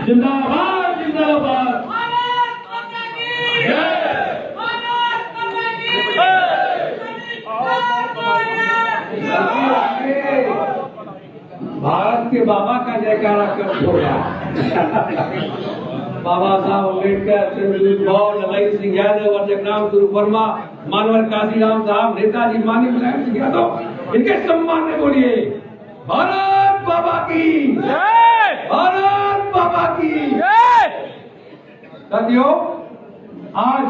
जिंदाबाद जिंदाबाद। भारत के बाबा का जयकारा कर होगा। बाबा साहब अम्बेडकर, चंद्रशेखर गौर, ललाई सिंह यादव और जगन्नाथ स्वरूप वर्मा, मानवर काशीराम साहब, नेताजी माननीय मुलायम सिंह यादव, इनके सम्मान में बोलिए भारत बाबा की जय, भारत बाबा की जय। साथियों, आज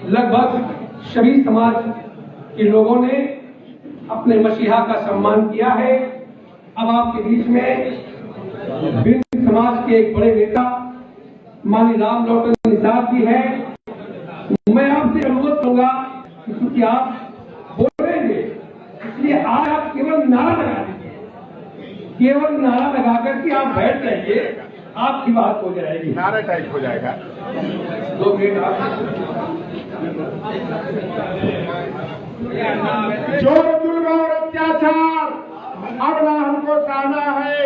लगभग सभी समाज के लोगों ने अपने मसीहा का सम्मान किया है। अब आपके बीच में बिंद समाज के एक बड़े नेता माननीय राम लोटन निषाद जी है। मैं आपसे अनुरोध करूंगा क्योंकि आप बोलेंगे, इसलिए आज आप केवल नारा लगा दीजिए, केवल नारा लगा करके आप बैठ जाइए, आपकी बात हो जाएगी, नारा टाइप हो जाएगा। 2 मिनट आप। जो जुल्म और अत्याचार अब ना हमको सहना है,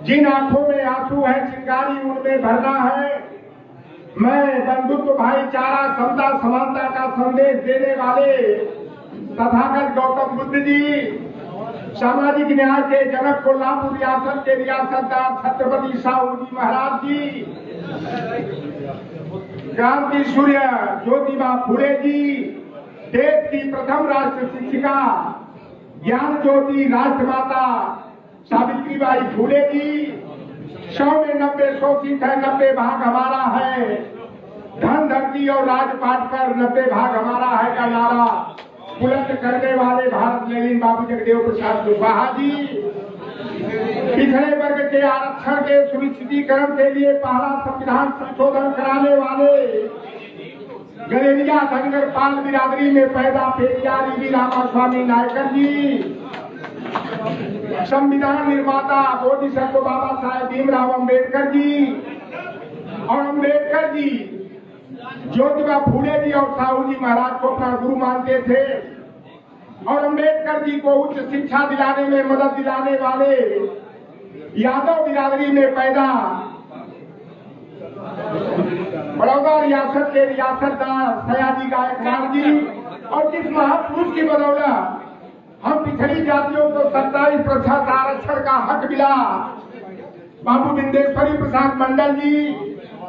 जिन आंखों में आंसू है चिंगारी उनमें भरना है। मैं बंधुत्व, भाईचारा, समता, समानता का संदेश देने वाले तथागत गौतम बुद्ध जी, सामाजिक न्याय के जनक कोल्हापुर रियासत के रियासतदार छत्रपति साहू जी महाराज जी, क्रांति सूर्य ज्योतिबा फुले जी, देश की प्रथम राष्ट्र शिक्षिका ज्ञान ज्योति राष्ट्रमाता सावित्रीबाई फुले जी, 100 में 90 शोषित है, 90 भाग हमारा है, धन धरती और राजपाट पर 90 भाग हमारा है का नारा बुलंद करने वाले भारत लेनिन बाबू जगदेव प्रसाद कुशवाहा जी, पिछड़े वर्ग के आरक्षण के सुनिश्चितीकरण के लिए पहला संविधान संशोधन कराने वाले गलेरिया धनगर पाल बिरादरी में पैदा पेरियार वी रामास्वामी नायकर जी, संविधान निर्माता बोधिसत्व बाबा साहेब भीमराव अम्बेडकर जी, और अम्बेडकर जी ज्योतिबा फुले जी और साहू जी महाराज को अपना गुरु मानते थे, और अम्बेडकर जी को उच्च शिक्षा दिलाने में मदद दिलाने वाले यादव बिरादरी में पैदा बड़ौदा रियासत के रियासतदार सयाजी गायकवाड़ जी, और जिस महापुरुष की बदौलत हम पिछड़ी जातियों को 27% आरक्षण का हक मिला, बाबू बिंदेश्वरी प्रसाद मंडल जी,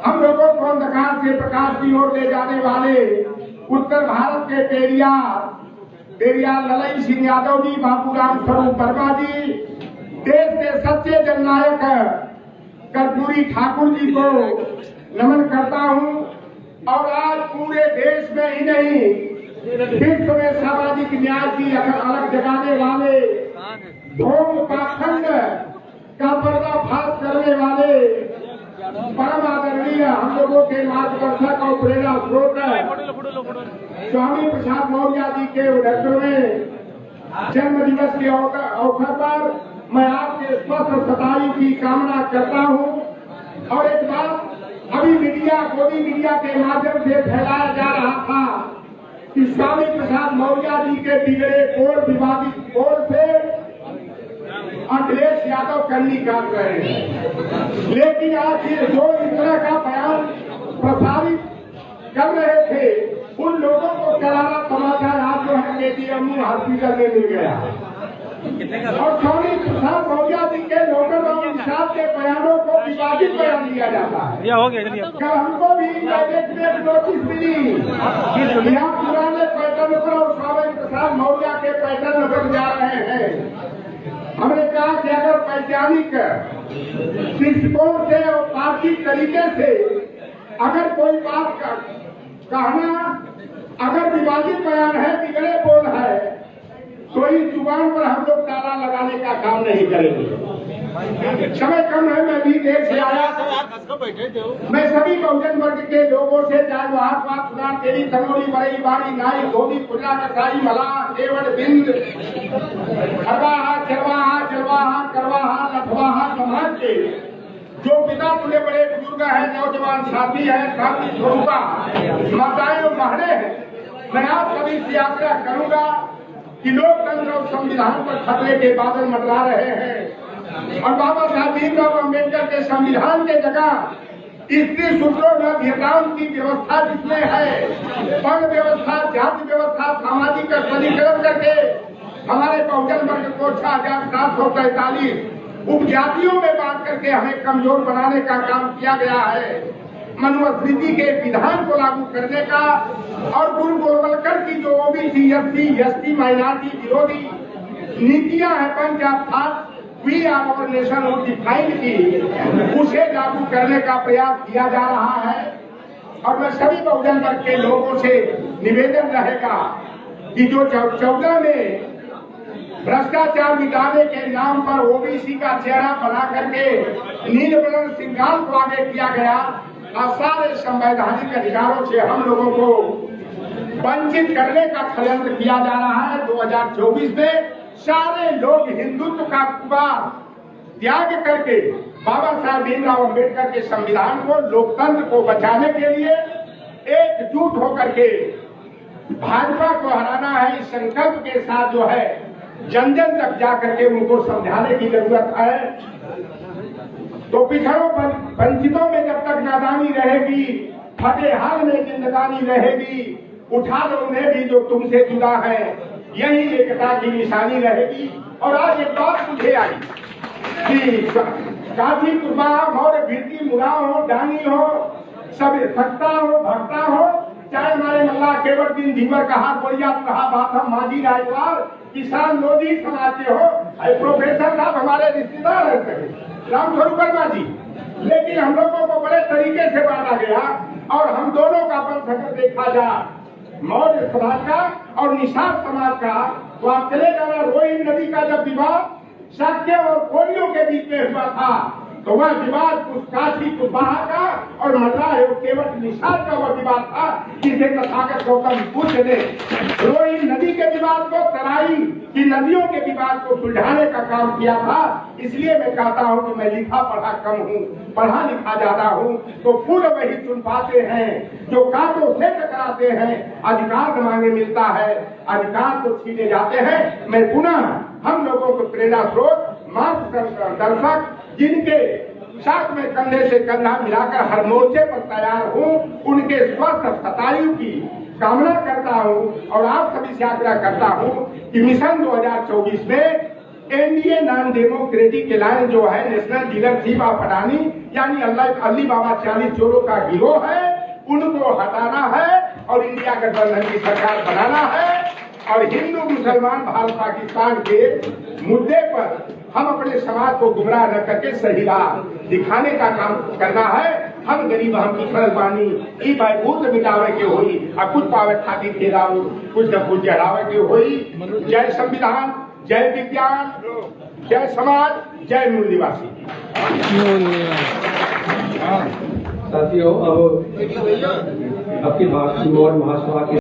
हम लोगों को अंधकार से प्रकाश की ओर ले जाने वाले उत्तर भारत के पेरियार ललाई सिंह यादव जी, बाबूराम स्वरूप वर्मा जी, देश के सच्चे जननायक कर्पूरी ठाकुर जी को नमन करता हूं। और आज पूरे देश में ही नहीं, विश्व में सामाजिक न्याय की अलग जगाने वाले, ढोंग पाखंड का पर्दाफाश करने वाले परम आदरणीय हम लोगों के मार्गदर्शक और प्रेरणा स्रोत स्वामी प्रसाद मौर्य जी के 69वें जन्म दिवस के अवसर पर मैं आपके स्वस्थ शतायु की कामना करता हूं। और एक बात अभी मोदी मीडिया के माध्यम से फैलाया जा रहा था कि स्वामी प्रसाद मौर्य जी के बिगड़े बोल, विवादित बोल से अखिलेश यादव कन्नी काट रहे हैं, लेकिन आज ये जो इस तरह का बयान प्रसारित कर रहे थे, उन लोगों को करारा समाचार आज जो है केजीएमयू हॉस्पिटल में मिल गया। और स्वामी प्रसाद मौर्य जी के लोगों और इंसाफ के बयानों को विवादित बयान दिया जाता है। कल हमको भी डायरेक्ट नोटिस मिली, यहाँ पुराने पैटर्न पर और स्वामी प्रसाद मौर्य के पैटर्न पर जा रहे हैं। हमने कहा कि अगर वैज्ञानिक दृष्टिकोण से और तार्किक तरीके से अगर कोई बात कहना अगर विवादित बयान है, बिगड़े बोल है, तो इस जुबान पर हम लोग ताला लगाने का काम नहीं करेंगे। समय कम है, मैं भी देर से आया। मैं सभी बहुजन वर्ग के लोगों से, चाहे वो हाथ बात सुधार, तेरी तनोरी, बड़ी बारी, नाई, धोबी, खुला, कसाई, मला, केवल, बिंद, हरवाहा, चरवाहा, जलवाहा, करवाहा, लठवाहा समाज के जो पिता तुले बड़े बुजुर्ग है, नौजवान साथी है, साथी स्वरूपा माताएं और महरे हैं, मैं आप सभी से आग्रह करूंगा कि लोकतंत्र और संविधान पर खतरे के बादल मंडरा रहे हैं। और बाबा साहब भीमराव अम्बेडकर के संविधान के जगह स्त्री सूत्रों में अभियंताओं की व्यवस्था जिसमें है, वर्ण व्यवस्था, जाति व्यवस्था, सामाजिक स्पष्टीकरण करके हमारे बहुजन वर्ग को 6,743 उपजातियों में बांट करके हमें कमजोर बनाने का काम किया गया है। मनुस्मृति के विधान को लागू करने का और गुरु गोलवलकर की जो ओबीसी, एससी, एसटी, माइनॉरिटी विरोधी नीतियां हैं, पंच वी आर आवर नेशन और डिफाइंड की, उसे लागू करने का प्रयास किया जा रहा है। और मैं सभी बहुजन वर्ग के लोगों से निवेदन रहेगा कि जो 14 में भ्रष्टाचार मिटाने के नाम पर ओबीसी का चेहरा बना करके नीलवर्ण श्रृंगार को आगे किया गया और सारे संवैधानिक अधिकारों से हम लोगों को वंचित करने का षड्यंत्र किया जा रहा है। 2024 में सारे लोग हिंदुत्व का कुबार त्याग करके बाबा साहब भीमराव अम्बेडकर के संविधान को, लोकतंत्र को बचाने के लिए एकजुट होकर के भाजपा को हराना है। इस संकल्प के साथ जो है जन जन तक जाकर के उनको समझाने की जरूरत है। तो पिछड़ों वंचितों में जब तक नादानी रहेगी, फटे हाल में जिंदगानी रहेगी, उठा लो उन्हें भी जो तुमसे जुदा है, यही एकता की निशानी रहेगी। और आज एक बात मुझे आई कि काफी कुर्बा और भिड़की मुरा हो, डानी हो, सब सत्ता हो, भक्ता हो, चाहे हमारे मल्ला केवट दिन धीवर का हाथ बढ़िया कहा बात हम माजी रायवार किसान लोधी समाते हो, प्रोफेसर साहब हमारे रिश्तेदार है रामस्वरूप वर्मा जी, लेकिन हम लोगों को बड़े तरीके से बांटा गया और हम दोनों का बंध अगर देखा जाए मौर्य समाज का और निषाद समाज का, तो आप चले जाना रोहिणी नदी का जब विवाद शाक्य और कोलियों के बीच में हुआ था, तो वह विवाद काशी कुशवाहा का और मल्लाह केवट निषाद का वह विवाद था जिसे तथागत गौतम बुद्ध ने रोहिणी नदी के विवाद को, तराई की नदियों के विवाद को सुलझाने का काम किया था। इसलिए मैं कहता हूं कि मैं लिखा पढ़ा कम हूं, पढ़ा लिखा ज्यादा हूं, तो फूल वही चुन पाते हैं जो कांटों से टकराते हैं। अधिकार मांगे मिलता है, अधिकार को छीने जाते हैं। मैं पुनः हम लोगों को प्रेरणा स्रोत, मार्गदर्शक, जिनके साथ में कंधे से कंधा मिलाकर हर मोर्चे पर तैयार हूँ, उनके स्वस्थ शतायु की कामना करता हूँ। और आप सभी से आग्रह करता हूँ कि मिशन 2024 में एनडीए नॉन डेमोक्रेटिक अलायंस जो है, नेशनल डीलरशिप ऑफ अडानी यानी अली बाबा 40 चोरों का गिरोह है, उनको हटाना है और इंडिया गठबंधन की सरकार बनाना है। और हिंदू मुसलमान भारत पाकिस्तान के मुद्दे पर हम अपने समाज को गुमराह न करके सही राह दिखाने का काम करना है। हम गरीब हम पिछड़ बानी ई भाई भूत मिटावे के होई और कुछ पावे खाती खेलाऊ कुछ न कुछ जड़ावे के होई। जय संविधान, जय विज्ञान, जय समाज, जय मूल निवासी। साथियों, अब आपकी महासभा की